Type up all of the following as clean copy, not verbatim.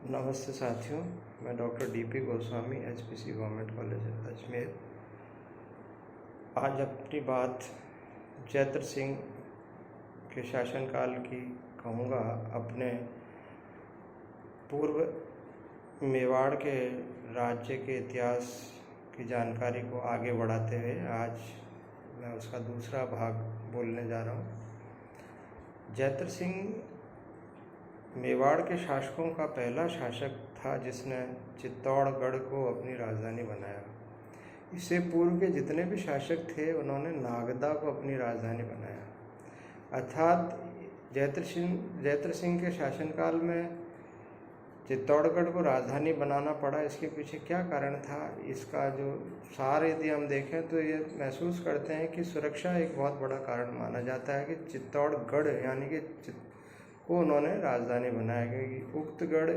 नमस्ते साथियों, मैं doctor DP Goswami, HPC government college Ajmer. आज अपनी बात जैत्र सिंह के शासनकाल की कहूँगा। अपने पूर्व मेवाड़ के राज्य के इतिहास की जानकारी को आगे बढ़ाते हुए आज मैं उसका दूसरा भाग बोलने जा रहा हूँ। जैत्र सिंह मेवाड़ के शासकों का पहला शासक था जिसने चित्तौड़गढ़ को अपनी राजधानी बनाया। इससे पूर्व के जितने भी शासक थे उन्होंने नागदा को अपनी राजधानी बनाया। अर्थात जैत्र सिंह के शासनकाल में चित्तौड़गढ़ को राजधानी बनाना पड़ा। इसके पीछे क्या कारण था, इसका जो सार यदि हम देखें तो ये महसूस करते हैं कि सुरक्षा एक बहुत बड़ा कारण माना जाता है कि चित्तौड़गढ़ यानी कि को उन्होंने राजधानी बनाया, क्योंकि उक्त गढ़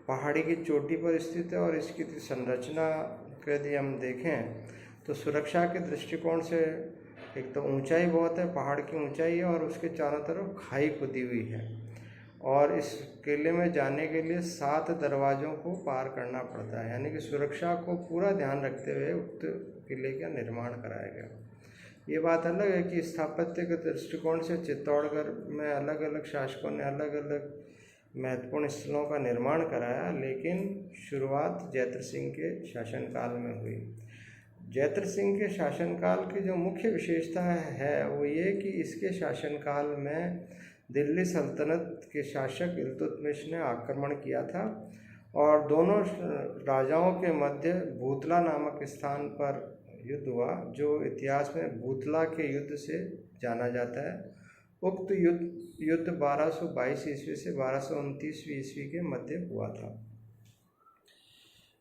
पहाड़ी की चोटी पर स्थित है और इसकी संरचना को यदि हम देखें तो सुरक्षा के दृष्टिकोण से एक तो ऊंचाई बहुत है, पहाड़ की ऊंचाई है और उसके चारों तरफ खाई खुदी हुई है और इस किले में जाने के लिए 7 दरवाज़ों को पार करना पड़ता है। यानी कि सुरक्षा को पूरा ध्यान रखते हुए उक्त किले का निर्माण कराया गया। ये बात अलग है कि स्थापत्य के दृष्टिकोण से चित्तौड़गढ़ में अलग अलग शासकों ने अलग अलग महत्वपूर्ण स्थलों का निर्माण कराया, लेकिन शुरुआत जैत्र सिंह के शासनकाल में हुई। जैत्र सिंह के शासनकाल की जो मुख्य विशेषता है वो ये कि इसके शासनकाल में दिल्ली सल्तनत के शासक इल्तुतमिश ने आक्रमण किया था और दोनों राजाओं के मध्य भूतला नामक स्थान पर युद्ध हुआ, जो इतिहास में भूतला के युद्ध से जाना जाता है। उक्त युद्ध 1222 ईस्वी से 1229 ईस्वी के मध्य हुआ था।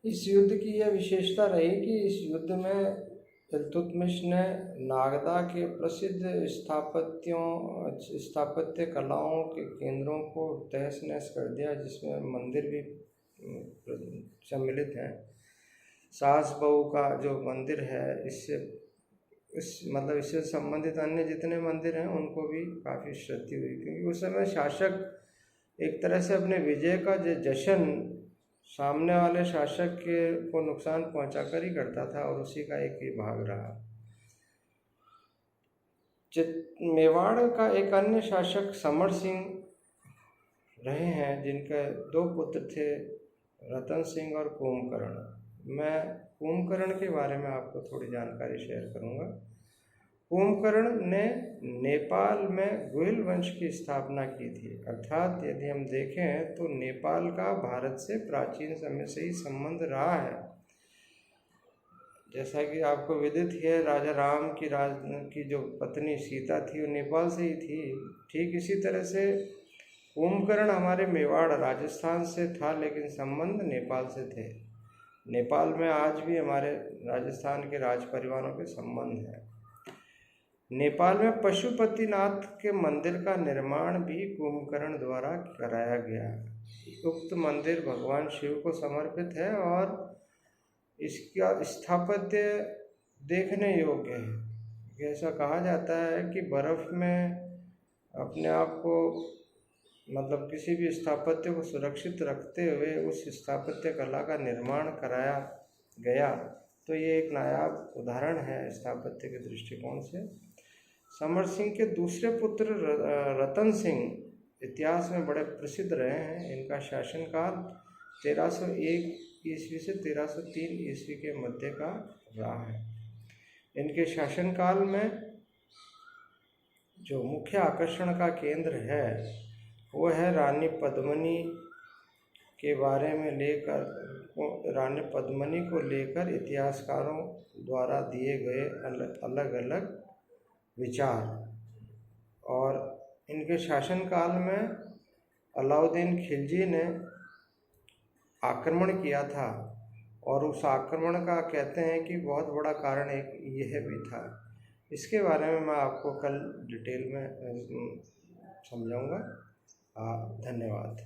इस युद्ध की यह विशेषता रही कि इस युद्ध में इल्तुतमिश ने नागदा के प्रसिद्ध स्थापत्य कलाओं के केंद्रों को तहस नहस कर दिया, जिसमें मंदिर भी सम्मिलित हैं। सास बहू का जो मंदिर है, इससे संबंधित अन्य जितने मंदिर हैं उनको भी काफ़ी क्षति हुई, क्योंकि उस समय शासक एक तरह से अपने विजय का जो जश्न सामने वाले शासक को नुकसान पहुंचाकर ही करता था और उसी का एक ही भाग रहा। मेवाड़ का एक अन्य शासक समर सिंह रहे हैं, जिनके 2 पुत्र थे, रतन सिंह और कुंभकर्ण। मैं कुंभकर्ण के बारे में आपको थोड़ी जानकारी शेयर करूंगा। कुंभकर्ण ने नेपाल में गुहिल वंश की स्थापना की थी। अर्थात यदि हम देखें तो नेपाल का भारत से प्राचीन समय से ही संबंध रहा है। जैसा कि आपको विदित है, राजा राम की जो पत्नी सीता थी वो नेपाल से ही थी। ठीक इसी तरह से कुंभकर्ण हमारे मेवाड़ राजस्थान से था, लेकिन संबंध नेपाल से थे। नेपाल में आज भी हमारे राजस्थान के राज परिवारों के संबंध हैं। नेपाल में पशुपतिनाथ के मंदिर का निर्माण भी कुंभकर्ण द्वारा कराया गया। उक्त मंदिर भगवान शिव को समर्पित है और इसका स्थापत्य देखने योग्य है। ऐसा कहा जाता है कि बर्फ़ में अपने आप को किसी भी स्थापत्य को सुरक्षित रखते हुए उस स्थापत्य कला का निर्माण कराया गया, तो ये एक नायाब उदाहरण है स्थापत्य के दृष्टिकोण से। समर सिंह के दूसरे पुत्र रतन सिंह इतिहास में बड़े प्रसिद्ध रहे हैं। इनका शासनकाल 1301 ईस्वी से 1303 ईस्वी के मध्य का रहा है। इनके शासनकाल में जो मुख्य आकर्षण का केंद्र है वो है रानी पद्मिनी के बारे में रानी पद्मिनी को लेकर इतिहासकारों द्वारा दिए गए अलग अलग विचार। और इनके शासनकाल में अलाउद्दीन खिलजी ने आक्रमण किया था और उस आक्रमण का कहते हैं कि बहुत बड़ा कारण एक यह भी था। इसके बारे में मैं आपको कल डिटेल में समझाऊंगा। धन्यवाद।